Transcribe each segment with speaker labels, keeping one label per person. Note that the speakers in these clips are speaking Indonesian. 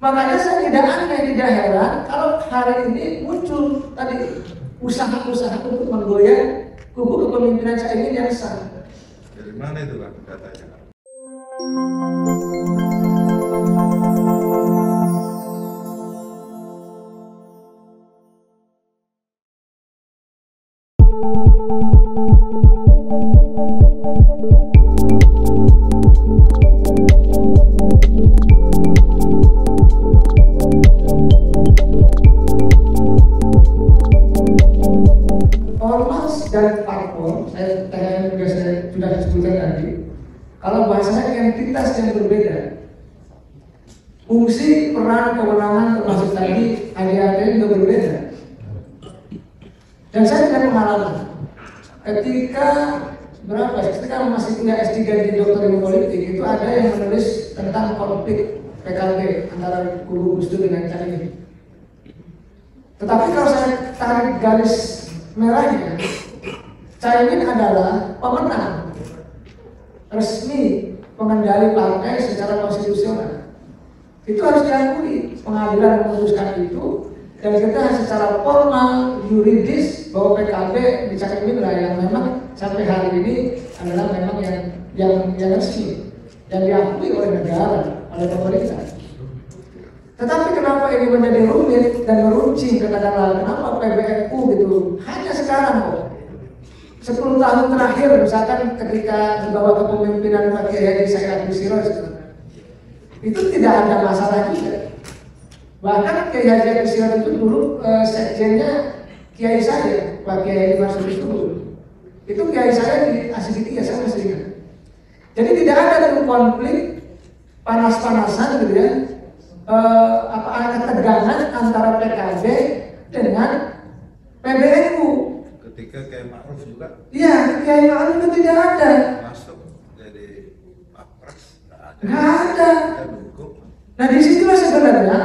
Speaker 1: Makanya saya tidak aneh, tidak heran kalau hari ini muncul tadi usaha-usaha untuk menggoyang kubu kepemimpinan Caimin yang sah.
Speaker 2: Dari mana itu Pak datanya?
Speaker 1: Ormas dan parpol, saya sudah disebutkan tadi, kalau bahasanya entitas yang berbeda, fungsi, peran, kewenangan termasuk tadi adik-adik juga berbeda. Dan saya punya pengalaman ketika ketika masih punya S3 di Dokter Ilmu Politik, itu ada yang menulis tentang konflik PKB antara kubu Gus Dur dengan Caimin. Tetapi kalau saya tarik garis merahnya, Caimin adalah pemenang resmi pengendali partai secara konstitusional. Itu harus diakui, pengadilan memutuskan itu, dan kita secara formal, yuridis bahwa PKB di Caimin lah yang memang sampai hari ini adalah memang yang resmi, yang diakui oleh negara, oleh pemerintah. Tetapi kenapa ini menjadi rumit dan meruncing, katakanlah kenapa PBNU gitu hanya sekarang kok 10 tahun terakhir, misalkan ketika di bawah kepemimpinan Pak Kiai Haji Said Akil Siroj itu tidak ada masalah juga. Bahkan Kiai Haji Akil Siroj itu dulu sekjennya Kiai saya, Pak Kiai Marsudi itu Kiai saya di Asidiki, ya saya masih ingat. Jadi tidak ada tuh konflik panas-panasan gitu ya, ketegangan antara PKB dengan PBNU.
Speaker 2: Ketika Kiai Ma'ruf juga?
Speaker 1: Iya, Kiai Ma'ruf itu tidak ada.
Speaker 2: Masuk jadi Wapres,
Speaker 1: nggak ada. Nah disitulah sebenarnya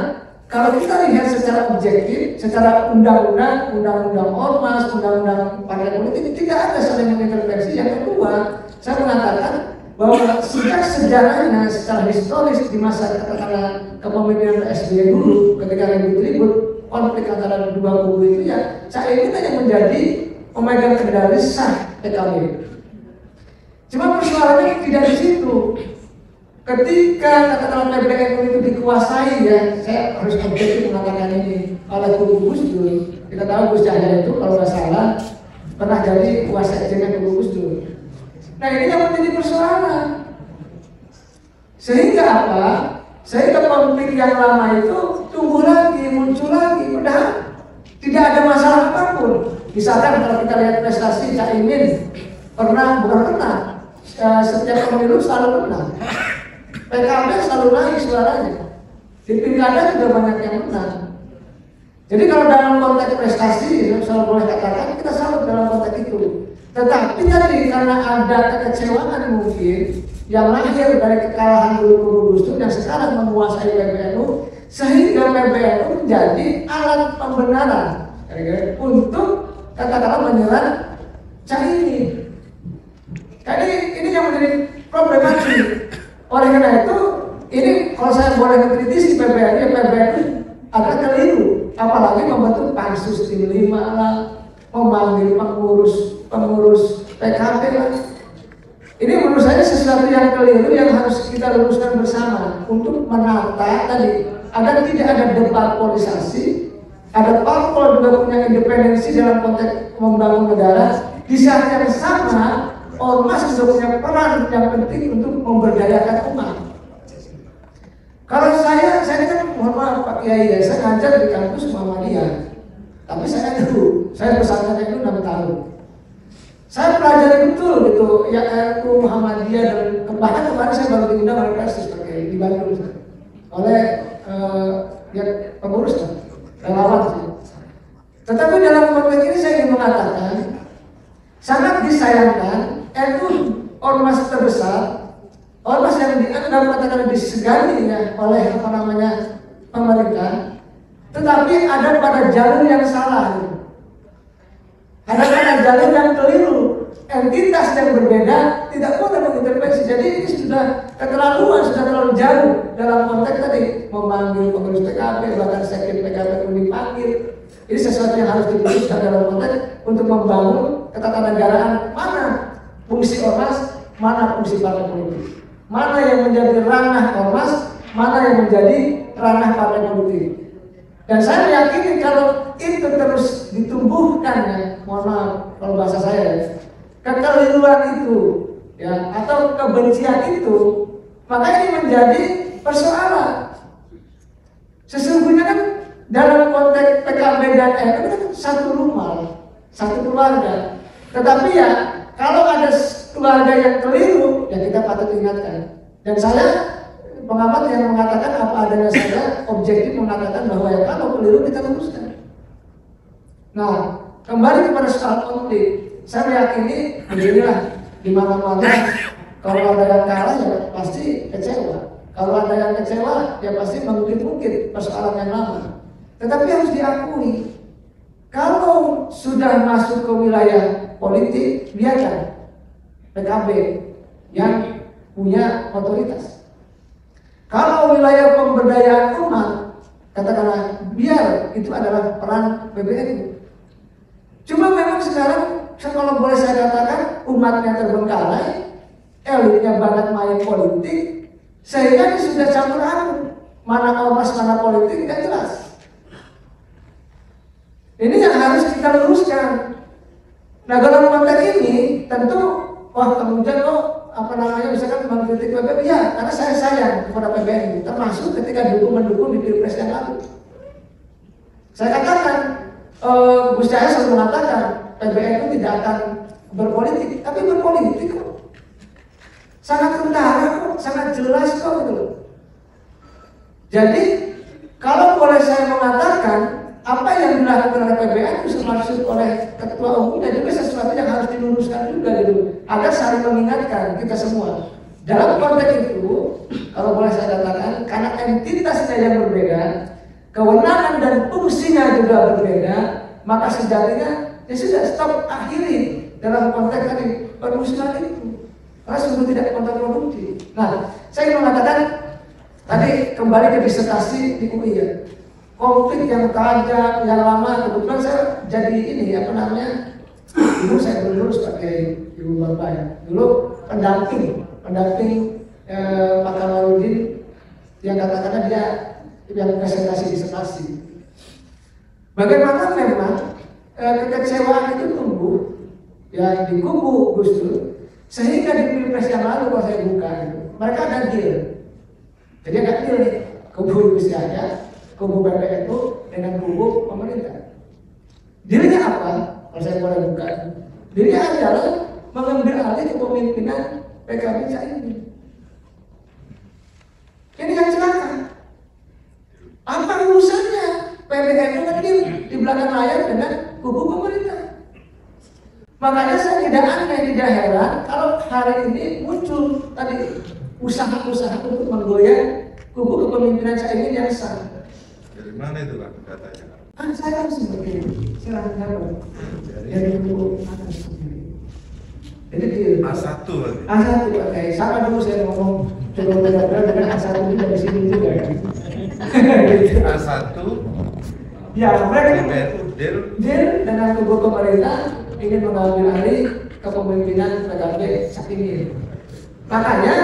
Speaker 1: kalau kita lihat secara objektif, secara undang-undang ormas, undang-undang partai politik tidak ada saling mengintervensi. Yang kedua, saya mengatakan bahwa sejak sejarahnya secara historis di masa katakanlah kepemimpinan SBY dulu, ketika ribut-ribut konflik antara dua kubu itu ya Caimin yang menjadi pemegang kendali sah PKB. Cuma persoalannya tidak di situ. Ketika katakanlah PBNU itu dikuasai, ya saya harus objektif mengatakan ini, oleh kubu Gus Dur. Kita tahu Gus Yahya itu kalau nggak salah pernah jadi kuasa sekjen kubu Gus Dur. Nah ini yang menjadi persoalan. Sehingga apa? Sehingga konflik yang lama itu tumbuh lagi, muncul lagi. Padahal tidak ada masalah apapun. Misalkan kalau kita lihat prestasi Caimin, setiap pemilu selalu menang. PKB selalu naik suaranya. Di pilkada juga banyak yang menang. Jadi kalau dalam konteks prestasi, saya boleh katakan kita salut dalam konteks itu. Tetapi tadi karena ada kekecewaan mungkin yang lahir dari kekalahan dulu Gus Dur yang sekarang menguasai PBNU, sehingga PBNU menjadi alat pembenaran untuk katakanlah menyerang Caimin. Jadi ini yang menjadi problematik. Oleh karena itu, ini kalau saya boleh mengkritisi PBNU agak keliru, apalagi membentuk pansus tim 5 lah, memanggil pengurus PKB lah. Ini menurut saya sesuatu yang keliru yang harus kita luruskan bersama untuk menata tadi agar tidak ada debat politisasi, ada parpol juga punya independensi dalam konteks membangun negara. Di saat yang sama, ormas juga punya peran yang penting untuk memberdayakan umat. Kalau saya kan mohon maaf Pak Kiai, ya, saya ngajar di kampus Muhammadiyah. Tapi saya pesantren itu 6 tahun. Saya pelajari betul gitu, ya RU Muhammadiyah dan bahkan kemarin saya baru diundang oleh Persis di Bandung oleh pengurus relawan sih. Tetapi dalam konteks ini saya ingin mengatakan sangat disayangkan RU ormas terbesar, ormas yang dianggap katakan disegani ya oleh pemerintah, tetapi ada pada jalur yang salah, ada pada jalur yang keliru. entitas yang berbeda tidak boleh mengintervensi. Jadi ini sudah keterlaluan, sudah terlalu jauh dalam konteks tadi memanggil pengurus PKB, bahkan sekjen PKB pun dipanggil. Ini sesuatu yang harus diputuskan dalam konteks untuk membangun ketatanegaraan. Mana fungsi ormas, mana fungsi partai politik, mana yang menjadi ranah ormas, mana yang menjadi ranah partai politik. Dan saya meyakini kalau itu terus ditumbuhkan, ya, mohon maaf kalau bahasa saya, ya, kekeliruan itu, ya, atau kebencian itu, maka ini menjadi persoalan. Sesungguhnya kan dalam konteks PKB dan NU kan satu rumah, satu keluarga. Tetapi ya kalau ada keluarga yang keliru, ya kita patut ingatkan. Dan saya pengamat yang mengatakan apa adanya saja, objektif mengatakan bahwa ya kalau keliru kita luruskan. Nah, kembali kepada soal konflik, saya meyakini beginilah, di mana-mana kalau ada yang kalah ya pasti kecewa. Kalau ada yang kecewa ya pasti mengungkit-ungkit persoalan yang lama. Tetapi harus diakui, kalau sudah masuk ke wilayah politik, biarkan PKB yang punya otoritas. Kalau wilayah pemberdayaan umat, katakanlah biar itu adalah peran PBNU. Cuma memang sekarang, kalau boleh saya katakan, umatnya terbengkalai, elitnya banget main politik, sehingga ini sudah campur aduk, mana ormas mana politik tidak jelas. Ini yang harus kita luruskan. Nah, dalam konteks ini tentu, kemudian misalkan mengkritik PBNU, ya, karena saya sayang kepada PBNU, termasuk ketika mendukung di Pilpres yang lalu. Saya katakan, Gus Yahya selalu mengatakan PBNU tidak akan berpolitik, tapi berpolitik kok. Sangat kentara kok, sangat jelas kok gitu loh. Jadi, kalau boleh saya mengatakan, apa yang dilakukan oleh PBNU termasuk oleh ketua umumnya juga sesuatu yang harus diluruskan juga gitu, agar saling mengingatkan kita semua. Dalam konteks itu, kalau boleh saya katakan, karena entitasnya yang berbeda, kewenangan dan fungsinya juga berbeda, maka sejatinya ya sudah stop, akhiri dalam konteks tadi permusuhan itu, karena sungguh tidak kontraproduktif. Nah, saya ingin mengatakan tadi kembali ke disertasi di UI, ya. Konflik yang tajam, yang lama, kebetulan saya jadi dulu saya dulu sebagai ibu bapak, ya. Dulu pendamping Pak Kamarudin yang katakanlah dia yang presentasi disertasi. Bagaimana memang kekecewaan itu tumbuh, ya, di kubu Gus Dur, sehingga di Pilpres yang lalu kalau saya buka itu, mereka ada deal. Jadi ada deal nih, kubu Gus Yahya, kubu PBNU dengan kubu pemerintah. Dealnya apa? Kalau saya boleh buka, dealnya adalah mengambil alih kepemimpinan PKB Caimin. Ini yang celaka. Apa urusannya PBNU hadir di belakang layar dengan kubu pemerintah? Makanya saya tidak aneh, tidak heran kalau hari ini muncul tadi usaha-usaha untuk menggoyang kubu kepemimpinan Caimin yang sah.
Speaker 2: Dari mana itu Pak datanya?
Speaker 1: Saya harus seperti silahkan dapat dari kubu atas. Jadi di
Speaker 2: A1 berarti?
Speaker 1: A1 pakai sama dulu saya ngomong coba benar-benar dengan A1 itu dari sini juga.
Speaker 2: A1
Speaker 1: Ya, mereka
Speaker 2: deal
Speaker 1: dengan kubu pemerintah ingin mengambil alih kepemimpinan PKB Caimin. Makanya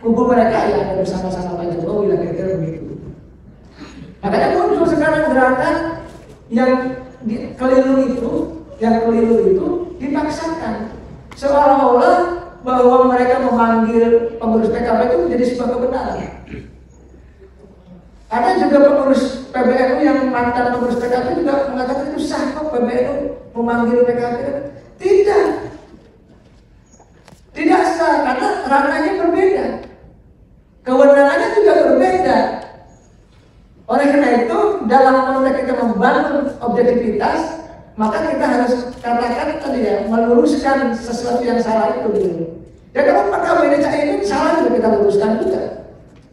Speaker 1: kubu mereka ya ada bersama-sama Pak Jokowi lah, kira-kira begitu. Makanya muncul sekarang gerakan yang keliru itu dipaksakan, seolah-olah bahwa mereka memanggil pengurus PKB itu menjadi sebuah kebenaran. Ada juga pengurus PBNU yang mantan pengurus PKB juga mengatakan itu sah kok PBNU memanggil PKB. Tidak sah karena ranahnya berbeda, kewenangannya juga berbeda. Oleh karena itu, dalam konteks kita membangun objektivitas, maka kita harus katakan tadi ya, meluruskan sesuatu yang salah itu dulu. Ya kalau PKB Caimin salah juga kita luruskan juga.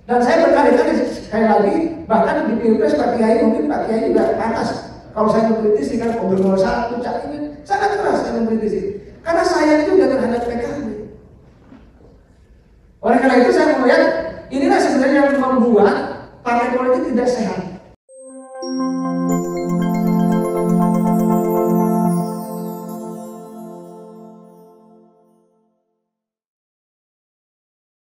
Speaker 1: Dan saya berkali-kali sekali lagi, bahkan di Pilpres Pak Kiai juga panas. Kalau saya mengkritisi kan Komisi 1 Caimin sangat keras saya mengkritisi. Karena sayang juga terhadap PKB. Oleh karena itu saya melihat inilah sebenarnya yang membuat partai politik tidak sehat.